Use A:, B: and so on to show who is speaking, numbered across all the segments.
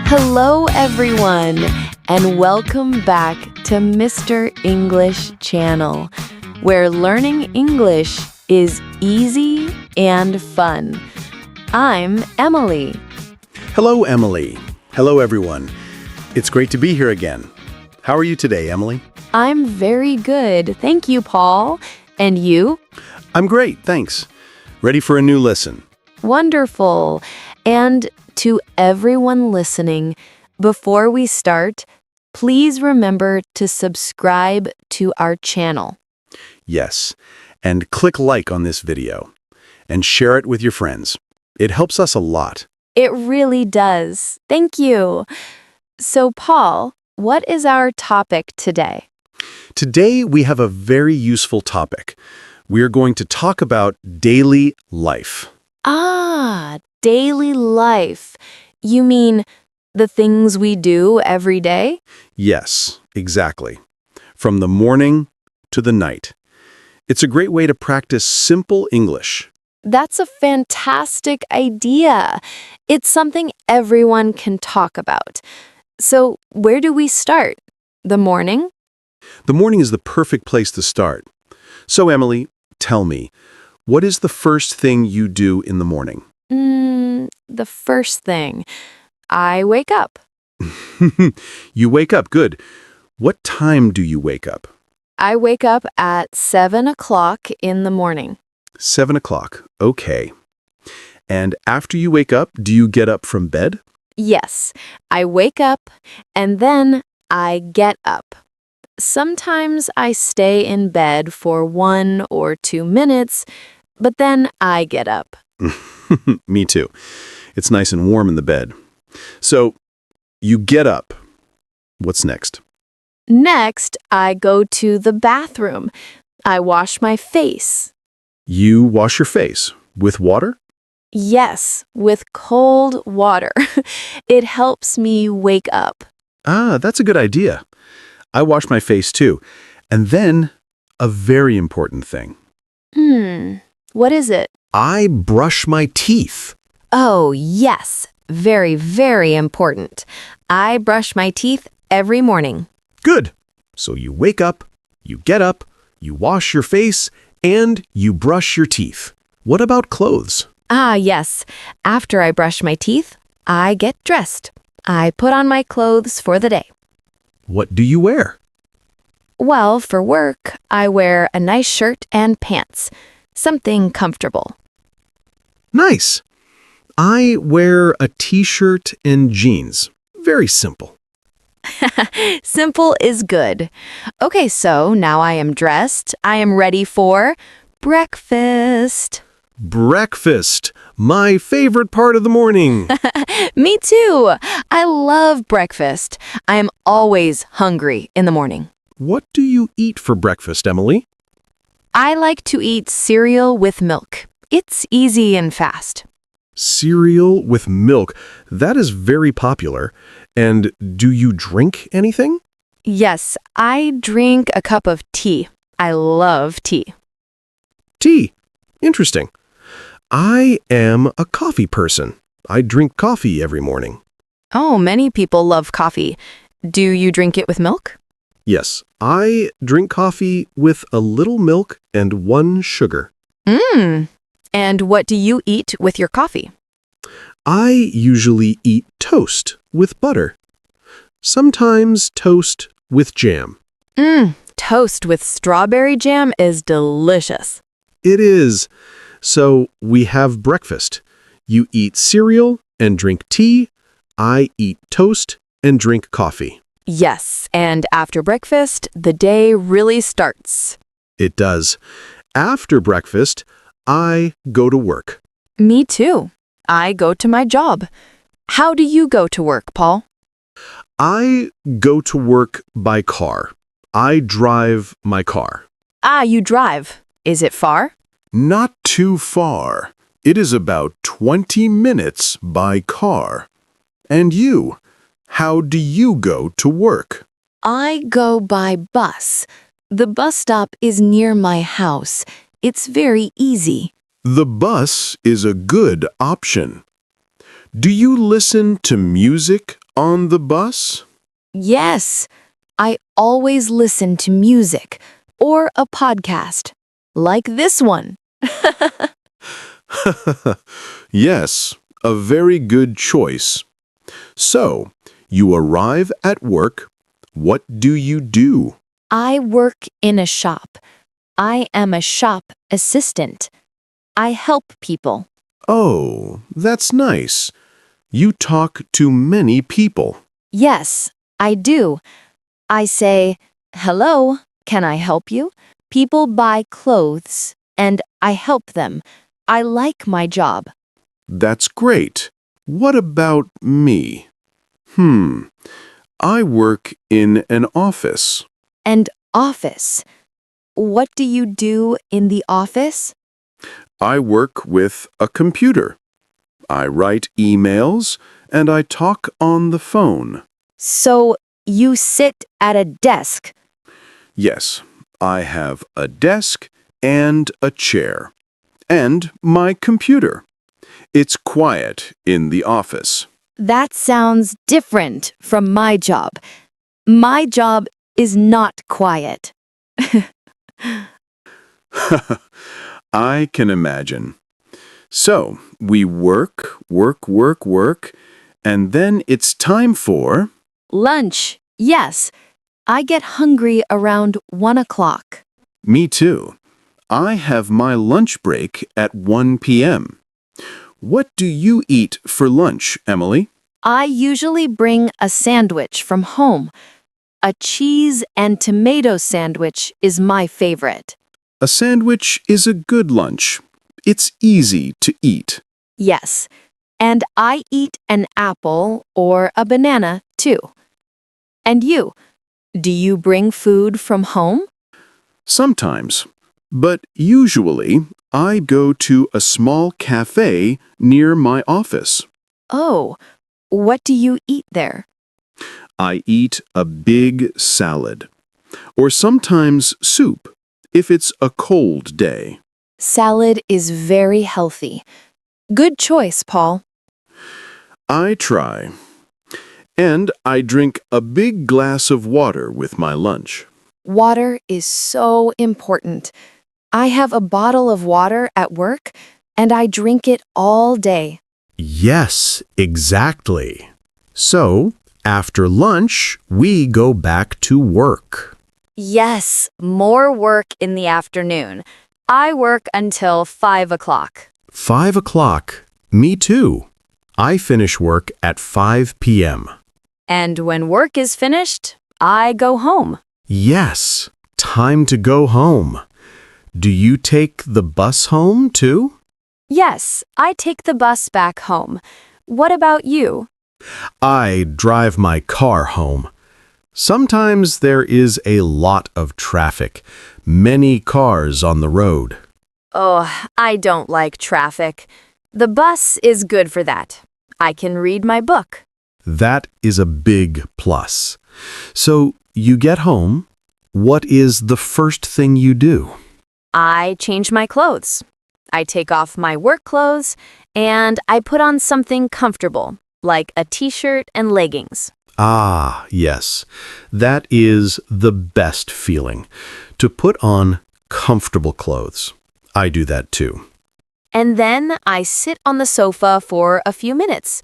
A: Hello, everyone, and welcome back to Mr. English Channel, where learning English is easy and fun. I'm Emily.
B: Hello, Emily. Hello, everyone. It's great to be here again. How are you today, Emily?
A: I'm very good. Thank you, Paul. And you?
B: I'm great, thanks. Ready for a new lesson.
A: Wonderful. And to everyone listening, before we start, please remember to subscribe to our channel.
B: Yes, and click like on this video and share it with your friends. It helps us a lot.
A: It really does. Thank you. So, Paul, what is our topic today?
B: Today, we have a very useful topic. We're going to talk about daily life.
A: Daily life. You mean the things we do every day?
B: Yes, exactly. From the morning to the night. It's a great way to practice simple English.
A: That's a fantastic idea. It's something everyone can talk about. So, where do we start? The morning?
B: The morning is the perfect place to start. So, Emily, tell me, what is the first thing you do in the morning?
A: The first thing. I wake up.
B: You wake up, good. What time do you wake up?
A: I wake up at 7 o'clock in the morning.
B: 7 o'clock, okay. And after you wake up, do you get up from bed?
A: Yes, I wake up and then I get up. Sometimes I stay in bed for 1 or 2 minutes, but then I get up.
B: Me too. It's nice and warm in the bed. So, you get up. What's next?
A: Next, I go to the bathroom. I wash my face.
B: You wash your face with water?
A: Yes, with cold water. It helps me wake up.
B: That's a good idea. I wash my face too. And then, a very important thing.
A: What is it?
B: I brush my teeth.
A: Oh, yes. Very, very important. I brush my teeth every morning.
B: Good. So you wake up, you get up, you wash your face, and you brush your teeth. What about clothes?
A: Yes. After I brush my teeth, I get dressed. I put on my clothes for the day.
B: What do you wear?
A: Well, for work, I wear a nice shirt and pants. Something comfortable.
B: Nice. I wear a t-shirt and jeans. Very simple.
A: Simple is good. Okay, so now I am dressed. I am ready for breakfast.
B: Breakfast. My favorite part of the morning.
A: Me too. I love breakfast. I am always hungry in the morning.
B: What do you eat for breakfast, Emily?
A: I like to eat cereal with milk. It's easy and fast.
B: Cereal with milk. That is very popular. And do you drink anything?
A: Yes, I drink a cup of tea. I love tea.
B: Tea. Interesting. I am a coffee person. I drink coffee every morning.
A: Oh, many people love coffee. Do you drink it with milk?
B: Yes, I drink coffee with a little milk and 1 sugar.
A: And what do you eat with your coffee?
B: I usually eat toast with butter. Sometimes toast with jam.
A: Toast with strawberry jam is delicious.
B: It is. So we have breakfast. You eat cereal and drink tea. I eat toast and drink coffee.
A: Yes, and after breakfast, the day really starts.
B: It does. After breakfast, I go to work.
A: Me too. I go to my job. How do you go to work, Paul?
B: I go to work by car. I drive my car.
A: You drive. Is it far?
B: Not too far. It is about 20 minutes by car. And you? How do you go to work?
A: I go by bus. The bus stop is near my house. It's very easy.
B: The bus is a good option. Do you listen to music on the bus?
A: Yes, I always listen to music or a podcast, like this one.
B: Yes, a very good choice. So, you arrive at work. What do you do?
A: I work in a shop. I am a shop assistant. I help people.
B: Oh, that's nice. You talk to many people.
A: Yes, I do. I say, "Hello, can I help you?" People buy clothes, and I help them. I like my job.
B: That's great. What about me? I work in an office.
A: And office. What do you do in the office?
B: I work with a computer. I write emails and I talk on the phone.
A: So you sit at a desk.
B: Yes, I have a desk and a chair. And my computer. It's quiet in the office.
A: That sounds different from my job. My job is not quiet.
B: I can imagine. So, we work, and then it's time for...
A: Lunch. Yes. I get hungry around 1 o'clock.
B: Me too. I have my lunch break at 1 p.m. What do you eat for lunch, Emily?
A: I usually bring a sandwich from home. A cheese and tomato sandwich is my favorite.
B: A sandwich is a good lunch. It's easy to eat.
A: Yes. And I eat an apple or a banana too. And you? Do you bring food from home?
B: Sometimes. But usually, I go to a small cafe near my office.
A: Oh, what do you eat there?
B: I eat a big salad. Or sometimes soup, if it's a cold day.
A: Salad is very healthy. Good choice, Paul.
B: I try. And I drink a big glass of water with my lunch.
A: Water is so important. I have a bottle of water at work, and I drink it all day.
C: Yes, exactly. So, after lunch, we go back to work.
A: Yes, more work in the afternoon. I work until 5 o'clock.
C: 5 o'clock. Me too. I finish work at 5 p.m.
A: And when work is finished, I go home.
C: Yes, time to go home. Do you take the bus home too?
A: Yes, I take the bus back home. What about you?
C: I drive my car home. Sometimes there is a lot of traffic, many cars on the road.
A: Oh, I don't like traffic. The bus is good for that. I can read my book.
C: That is a big plus. So you get home. What is the first thing you do?
A: I change my clothes. I take off my work clothes and I put on something comfortable, like a t-shirt and leggings.
C: Ah, yes. That is the best feeling, to put on comfortable clothes. I do that too.
A: And then I sit on the sofa for a few minutes.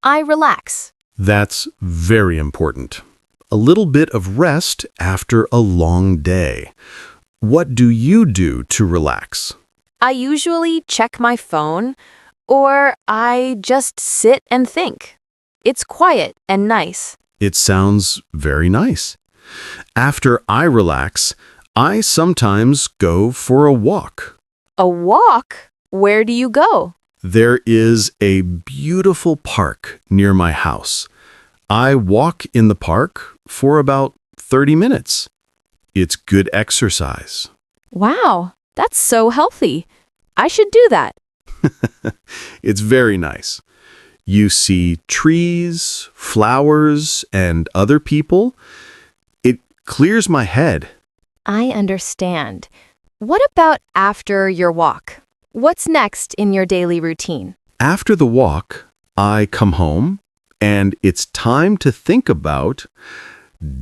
A: I relax.
C: That's very important. A little bit of rest after a long day. What do you do to relax?
A: I usually check my phone, or I just sit and think. It's quiet and nice.
C: It sounds very nice. After I relax, I sometimes go for a walk.
A: A walk? Where do you go?
C: There is a beautiful park near my house. I walk in the park for about 30 minutes. It's good exercise.
A: Wow, that's so healthy. I should do that.
C: It's very nice. You see trees, flowers, and other people. It clears my head.
A: I understand. What about after your walk? What's next in your daily routine?
C: After the walk, I come home, And it's time to think about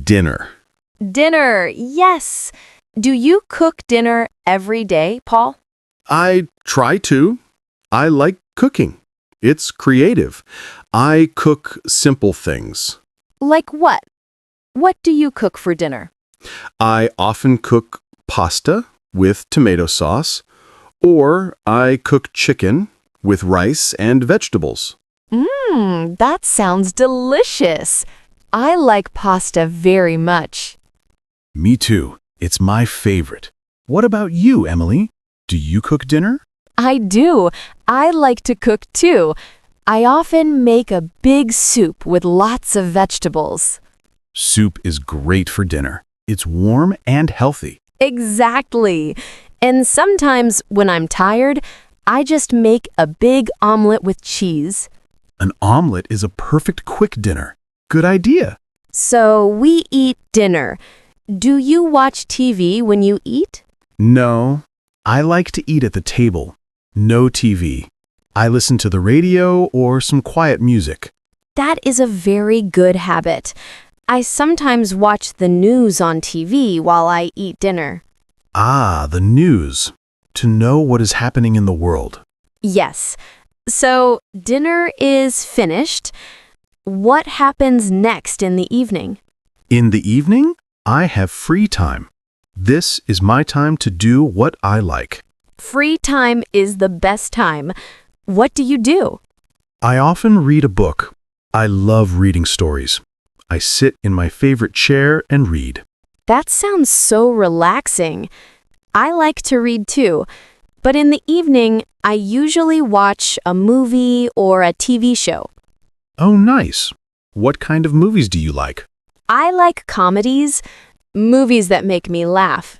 C: dinner.
A: Dinner, yes. Do you cook dinner every day, Paul?
C: I try to. I like cooking. It's creative. I cook simple things.
A: Like what? What do you cook for dinner?
C: I often cook pasta with tomato sauce, or I cook chicken with rice and vegetables.
A: That sounds delicious. I like pasta very much.
B: Me too. It's my favorite. What about you, Emily? Do you cook dinner?
A: I do. I like to cook too. I often make a big soup with lots of vegetables.
B: Soup is great for dinner. It's warm and healthy.
A: Exactly. And sometimes when I'm tired, I just make a big omelet with cheese.
B: An omelet is a perfect quick dinner. Good idea.
A: So we eat dinner. Do you watch TV when you eat?
B: No, I like to eat at the table. No TV. I listen to the radio or some quiet music.
A: That is a very good habit. I sometimes watch the news on TV while I eat dinner.
B: Ah, the news. To know what is happening in the world.
A: Yes. So dinner is finished. What happens next in the evening?
B: In the evening, I have free time. This is my time to do what I like.
A: Free time is the best time. What do you do?
B: I often read a book. I love reading stories. I sit in my favorite chair and read.
A: That sounds so relaxing. I like to read too, but in the evening, I usually watch a movie or a TV show.
B: Oh, nice. What kind of movies do you like?
A: I like comedies, movies that make me laugh.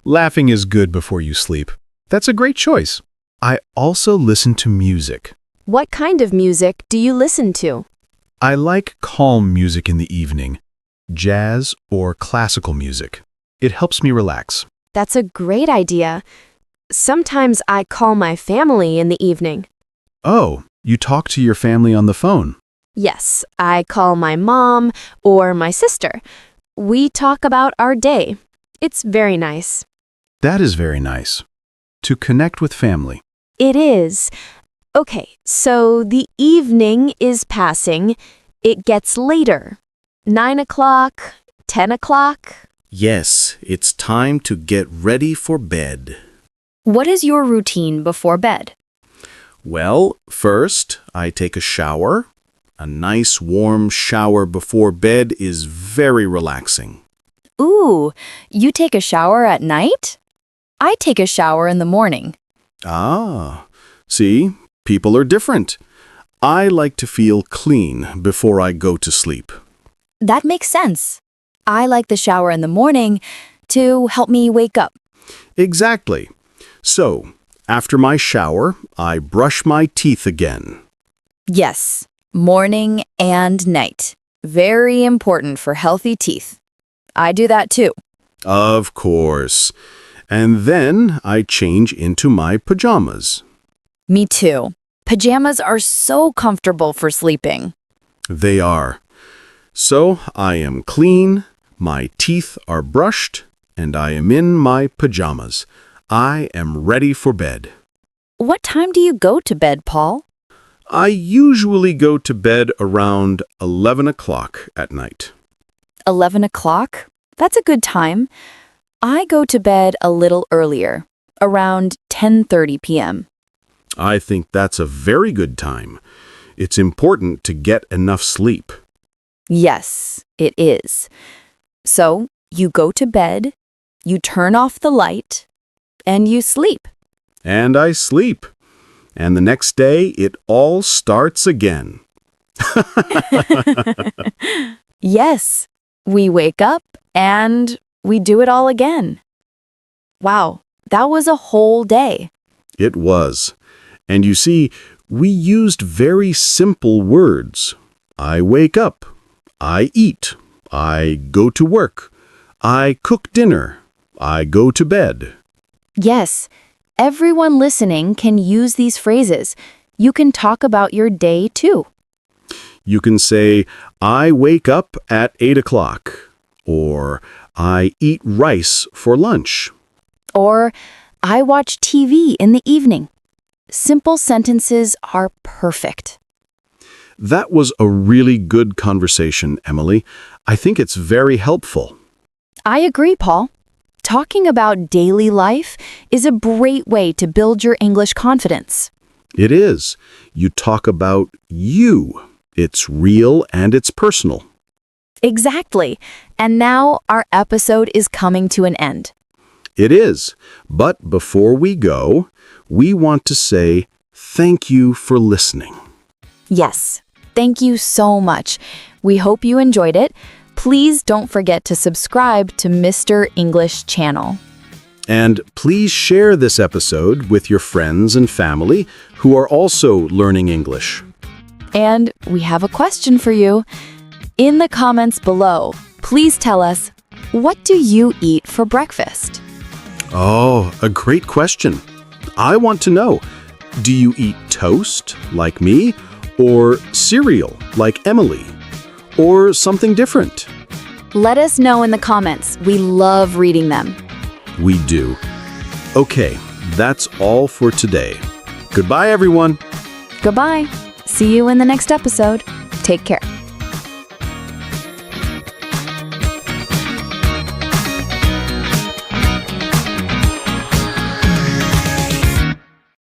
B: Laughing is good before you sleep. That's a great choice. I also listen to music.
A: What kind of music do you listen to?
B: I like calm music in the evening, jazz or classical music. It helps me relax.
A: That's a great idea. Sometimes I call my family in the evening.
B: Oh, you talk to your family on the phone.
A: Yes, I call my mom or my sister. We talk about our day. It's very nice.
B: That is very nice. To connect with family.
A: It is. Okay, so the evening is passing. It gets later. 9 o'clock, 10 o'clock.
D: Yes, it's time to get ready for bed.
E: What is your routine before bed?
D: Well, first, I take a shower. A nice warm shower before bed is very relaxing.
E: Ooh, you take a shower at night? I take a shower in the morning.
D: Ah, see, people are different. I like to feel clean before I go to sleep.
E: That makes sense. I like the shower in the morning to help me wake up.
D: Exactly. So, after my shower, I brush my teeth again.
E: Yes, morning and night. Very important for healthy teeth. I do that too.
D: Of course. And then I change into my pajamas.
E: Me too. Pajamas are so comfortable for sleeping.
D: They are. So I am clean, my teeth are brushed, and I am in my pajamas. I am ready for bed.
E: What time do you go to bed, Paul?
D: I usually go to bed around 11 o'clock at night.
E: 11 o'clock? That's a good time. I go to bed a little earlier, around 10:30 p.m.
D: I think that's a very good time. It's important to get enough sleep.
E: Yes, it is. So, you go to bed, you turn off the light, and you sleep.
D: And I sleep. And the next day, it all starts again.
E: Yes, we wake up and we do it all again. Wow, that was a whole day.
D: It was. And you see, we used very simple words. I wake up. I eat. I go to work. I cook dinner. I go to bed.
E: Yes, everyone listening can use these phrases. You can talk about your day too.
D: You can say, I wake up at 8 o'clock, or I eat rice for lunch.
E: Or, I watch TV in the evening. Simple sentences are perfect.
D: That was a really good conversation, Emily. I think it's very helpful.
E: I agree, Paul. Talking about daily life is a great way to build your English confidence.
D: It is. You talk about you. It's real and it's personal.
E: Exactly. And now our episode is coming to an end.
D: It is. But before we go, we want to say thank you for listening.
E: Yes, thank you so much. We hope you enjoyed it. Please don't forget to subscribe to Mr. English channel.
D: And please share this episode with your friends and family who are also learning English.
E: And we have a question for you. In the comments below, please tell us, what do you eat for breakfast?
D: Oh, a great question. I want to know, do you eat toast, like me, or cereal, like Emily, or something different?
E: Let us know in the comments. We love reading them.
D: We do. Okay, that's all for today. Goodbye, everyone.
E: Goodbye. See you in the next episode. Take care.